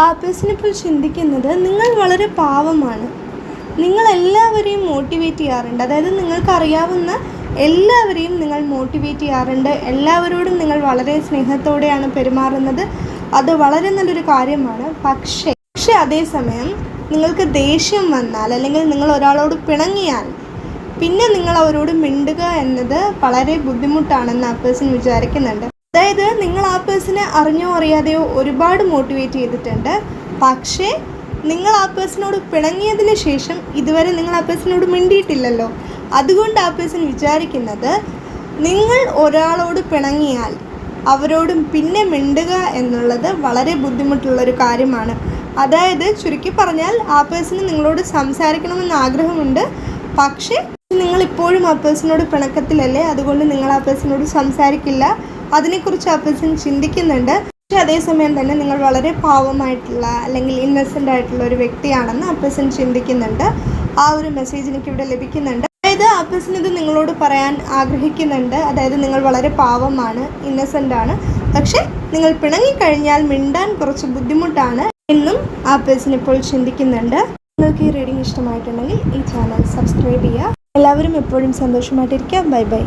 ആ പേഴ്സൺ ഇപ്പോൾ ചിന്തിക്കുന്നത് നിങ്ങൾ വളരെ പാവമാണ്, നിങ്ങളെല്ലാവരെയും മോട്ടിവേറ്റ് ചെയ്യാറുണ്ട്, അതായത് നിങ്ങൾക്കറിയാവുന്ന എല്ലാവരെയും നിങ്ങൾ മോട്ടിവേറ്റ് ചെയ്യാറുണ്ട്, എല്ലാവരോടും നിങ്ങൾ വളരെ സ്നേഹത്തോടെയാണ് പെരുമാറുന്നത്, അത് വളരെ നല്ലൊരു കാര്യമാണ്. പക്ഷേ അതേസമയം നിങ്ങൾക്ക് ദേഷ്യം വന്നാൽ അല്ലെങ്കിൽ നിങ്ങൾ ഒരാളോട് പിണങ്ങിയാൽ പിന്നെ നിങ്ങൾ അവരോട് മിണ്ടുക എന്നത് വളരെ ബുദ്ധിമുട്ടാണെന്ന് ആ പേഴ്സൺ വിചാരിക്കുന്നുണ്ട്. അതായത് നിങ്ങൾ ആ പേഴ്സണെ അറിഞ്ഞോ അറിയാതെയോ ഒരുപാട് മോട്ടിവേറ്റ് ചെയ്തിട്ടുണ്ട്, പക്ഷേ നിങ്ങൾ ആ പേഴ്സണോട് പിണങ്ങിയതിന് ശേഷം ഇതുവരെ നിങ്ങൾ ആ പേഴ്സണോട് മിണ്ടിയിട്ടില്ലല്ലോ. അതുകൊണ്ട് ആ പേഴ്സൺ വിചാരിക്കുന്നത് നിങ്ങൾ ഒരാളോട് പിണങ്ങിയാൽ അവരോടും പിന്നെ മിണ്ടുക എന്നുള്ളത് വളരെ ബുദ്ധിമുട്ടുള്ളൊരു കാര്യമാണ്. അതായത് ചുരുക്കി പറഞ്ഞാൽ ആ പേഴ്സണ് നിങ്ങളോട് സംസാരിക്കണമെന്ന് ആഗ്രഹമുണ്ട്, പക്ഷേ നിങ്ങളിപ്പോഴും ആ പേഴ്സണോട് പിണക്കത്തിലല്ലേ, അതുകൊണ്ട് നിങ്ങൾ ആ പേഴ്സണോട് സംസാരിക്കില്ല. അതിനെക്കുറിച്ച് ആ പേഴ്സൺ ചിന്തിക്കുന്നുണ്ട്. പക്ഷേ അതേസമയം തന്നെ നിങ്ങൾ വളരെ പാവമായിട്ടുള്ള അല്ലെങ്കിൽ ഇന്നസെൻ്റ് ആയിട്ടുള്ള ഒരു വ്യക്തിയാണെന്ന് ആ പേഴ്സൺ ചിന്തിക്കുന്നുണ്ട്. ആ ഒരു മെസ്സേജ് എനിക്കിവിടെ ലഭിക്കുന്നുണ്ട്. അതായത് ആ പേഴ്സൺ ഇത് നിങ്ങളോട് പറയാൻ ആഗ്രഹിക്കുന്നുണ്ട്. അതായത് നിങ്ങൾ വളരെ പാവമാണ്, ഇന്നസെൻ്റ് ആണ്, പക്ഷേ നിങ്ങൾ പിണങ്ങിക്കഴിഞ്ഞാൽ മിണ്ടാൻ കുറച്ച് ബുദ്ധിമുട്ടാണ് എന്നും ആ പേഴ്സൺ ഇപ്പോൾ ചിന്തിക്കുന്നുണ്ട്. നിങ്ങൾക്ക് ഈ റീഡിംഗ് ഇഷ്ടമായിട്ടുണ്ടെങ്കിൽ ഈ ചാനൽ സബ്സ്ക്രൈബ് ചെയ്യുക. എല്ലാവരും എപ്പോഴും സന്തോഷമായിട്ടിരിക്കുക. Bye bye.